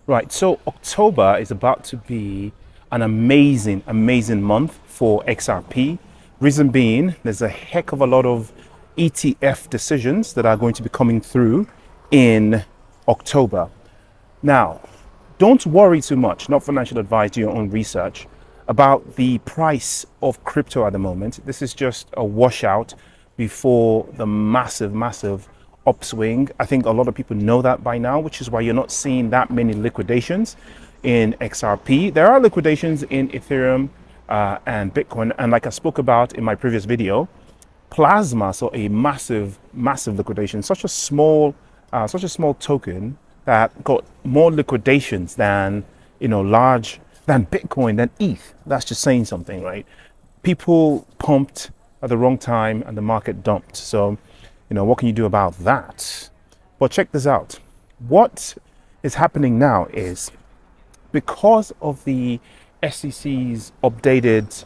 Right, so October is about to be an amazing, amazing month for XRP. Reason being, there's a heck of a lot of ETF decisions that are going to be coming through in October. Now, don't worry too much, not financial advice, do your own research about the price of crypto at the moment. This is just a washout before the massive, massive upswing. I think a lot of people know that by now, which is why you're not seeing that many liquidations in XRP. There are liquidations in Ethereum and Bitcoin. And like I spoke about in my previous video, Plasma saw a massive, massive liquidation, such a small token that got more liquidations than, than Bitcoin, than ETH. That's just saying something, right? People pumped at the wrong time and the market dumped. So, what can you do about that? But check this out. What is happening now is because of the SEC's updated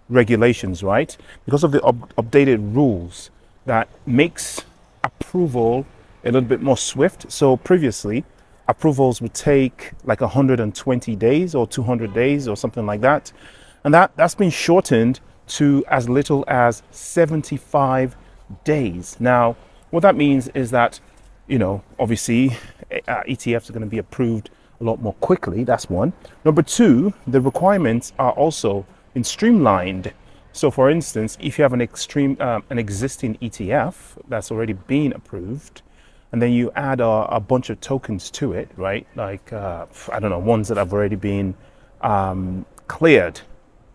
regulations, right? Because of the updated rules that makes approval a little bit more swift. So previously, approvals would take like 120 days or 200 days or something like that. And that's been shortened to as little as 75 days. Now, what that means is that, obviously ETFs are going to be approved a lot more quickly. That's one. Number two, the requirements are also been streamlined. So for instance, if you have an existing ETF that's already been approved, and then you add a bunch of tokens to it, right? Like, I don't know, ones that have already been cleared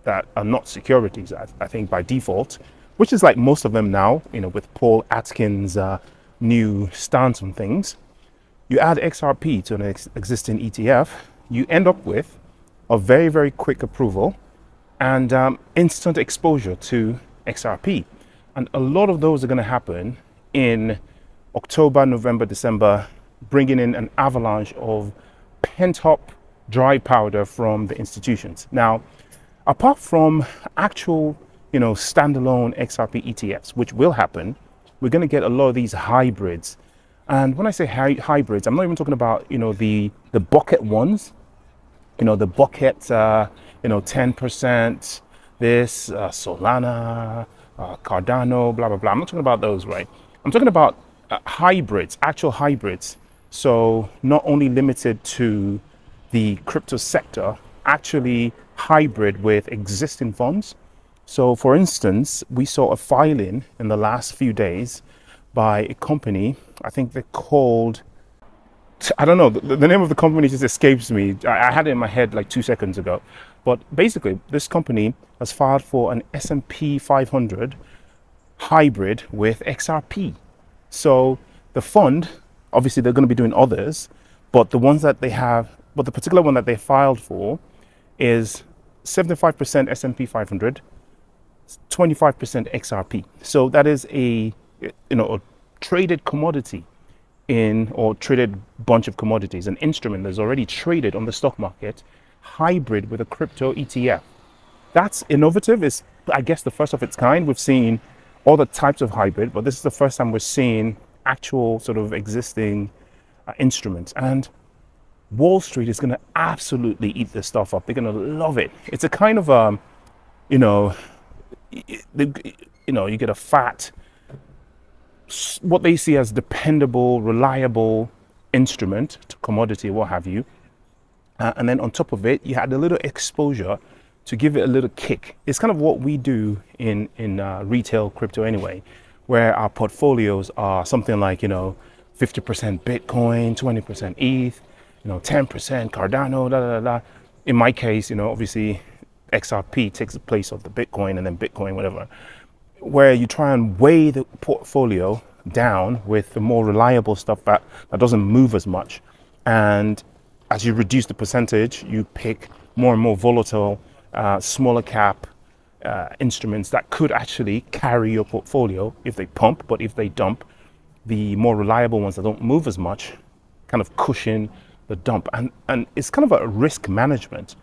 that are not securities, I think by default, which is like most of them now, with Paul Atkins' new stance on things. You add XRP to an existing ETF, you end up with a very, very quick approval and instant exposure to XRP. And a lot of those are going to happen in October, November, December, bringing in an avalanche of pent-up dry powder from the institutions. Now, apart from actual, standalone XRP ETFs, which will happen, we're going to get a lot of these hybrids. And when I say hybrids, I'm not even talking about, the bucket ones, the bucket, 10%, this, Solana, Cardano, blah, blah, blah. I'm not talking about those, right? I'm talking about hybrids, actual hybrids. So not only limited to the crypto sector, actually hybrid with existing funds. So for instance, we saw a filing in the last few days by a company, I think they're called, I don't know, the name of the company just escapes me. I had it in my head like 2 seconds ago. But basically, this company has filed for an S&P 500 hybrid with XRP. So the fund, obviously they're going to be doing others, but the particular one that they filed for is 75% S&P 500, 25% XRP. So that is a traded commodity or traded bunch of commodities, an instrument that's already traded on the stock market, hybrid with a crypto ETF. That's innovative. It's, I guess, the first of its kind. We've seen other types of hybrid, but this is the first time we're seeing actual sort of existing instruments. And Wall Street is going to absolutely eat this stuff up. They're going to love it. It's a kind of, you get a fat, what they see as dependable, reliable instrument, commodity, what have you. And then on top of it, you had a little exposure to give it a little kick. It's kind of what we do in retail crypto anyway, where our portfolios are something like, 50% Bitcoin, 20% ETH, 10% Cardano, da, da, da, da. In my case, obviously XRP takes the place of the Bitcoin and then Bitcoin, whatever, where you try and weigh the portfolio down with the more reliable stuff that doesn't move as much. And as you reduce the percentage, you pick more and more volatile, smaller cap instruments that could actually carry your portfolio if they pump, but if they dump, the more reliable ones that don't move as much kind of cushion the dump. And it's kind of a risk management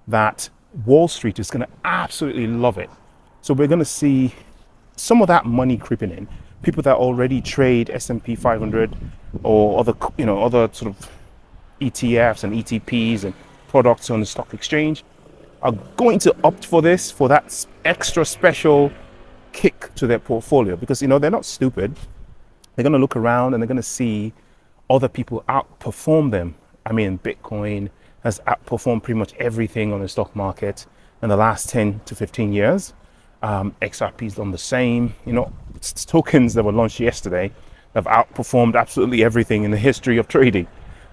that Wall Street is going to absolutely love it. So we're going to see some of that money creeping in. People that already trade S&P 500 or other sort of ETFs and ETPs and products on the stock exchange are going to opt for this, for that extra special kick to their portfolio, because they're not stupid. They're going to look around and they're going to see other people outperform them. I mean, Bitcoin has outperformed pretty much everything on the stock market in the last 10 to 15 years. XRP's done the same. Tokens that were launched yesterday have outperformed absolutely everything in the history of trading.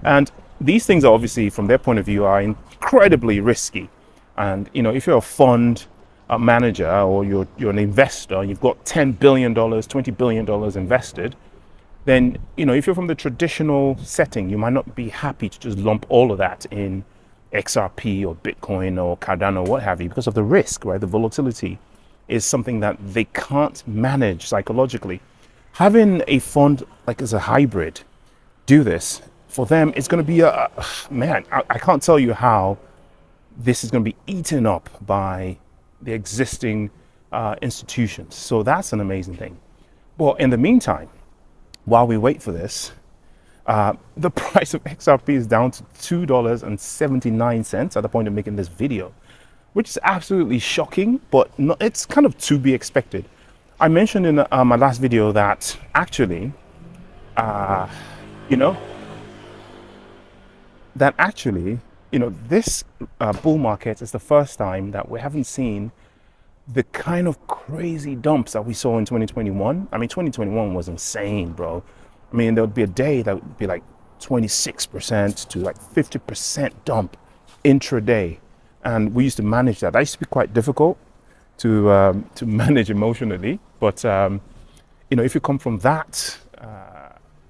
And these things are obviously, from their point of view, are incredibly risky. And if you're a fund manager, or you're an investor, you've got $10 billion, $20 billion invested, then if you're from the traditional setting, you might not be happy to just lump all of that in XRP or Bitcoin or Cardano, what have you, because of the risk, right? The volatility is something that they can't manage psychologically. Having a fund like as a hybrid do this for them, it's going to be I can't tell you how this is going to be eaten up by the existing institutions. So that's an amazing thing. Well, in the meantime, while we wait for this, the price of XRP is down to $2.79 at the point of making this video, which is absolutely shocking, but it's kind of to be expected. I mentioned in my last video that actually, this bull market is the first time that we haven't seen the kind of crazy dumps that we saw in 2021. I mean, 2021 was insane, bro. I mean, there would be a day that would be like 26% to like 50% dump intraday. And we used to manage that. That used to be quite difficult to manage emotionally. But, if you come from that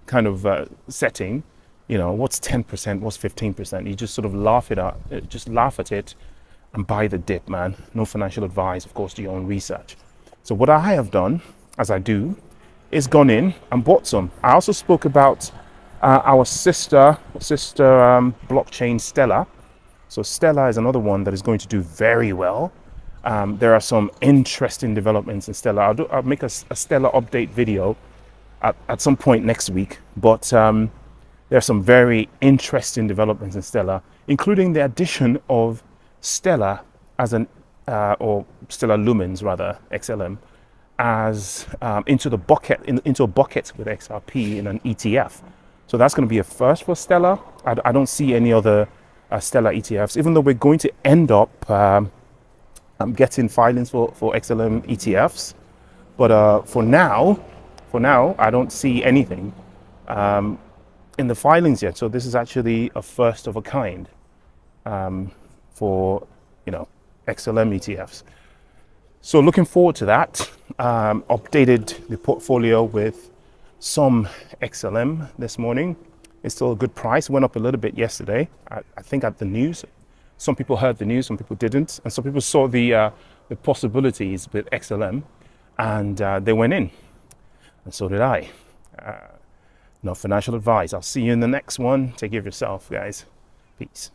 kind of setting, what's 10%, what's 15%? You just sort of laugh at it and buy the dip, man. No financial advice, of course, do your own research. So what I have done, as I do, is gone in and bought some. I also spoke about our sister blockchain, Stellar. So Stellar is another one that is going to do very well. There are some interesting developments in Stellar. I'll make a Stellar update video at some point next week. But there are some very interesting developments in Stellar, including the addition of Stellar as or Stellar Lumens rather, XLM, as into a bucket with XRP in an ETF. So that's going to be a first for Stellar. I don't see any other Stellar ETFs, even though we're going to end up getting filings for XLM ETFs. But for now, I don't see anything in the filings yet. So this is actually a first of a kind for XLM ETFs. So looking forward to that. Updated the portfolio with some XLM this morning. It's still a good price. Went up a little bit yesterday. I think at the news. Some people heard the news, some people didn't, and some people saw the possibilities with XLM, and they went in, and so did I. No financial advice. I'll see you in the next one. Take care of yourself, guys. Peace.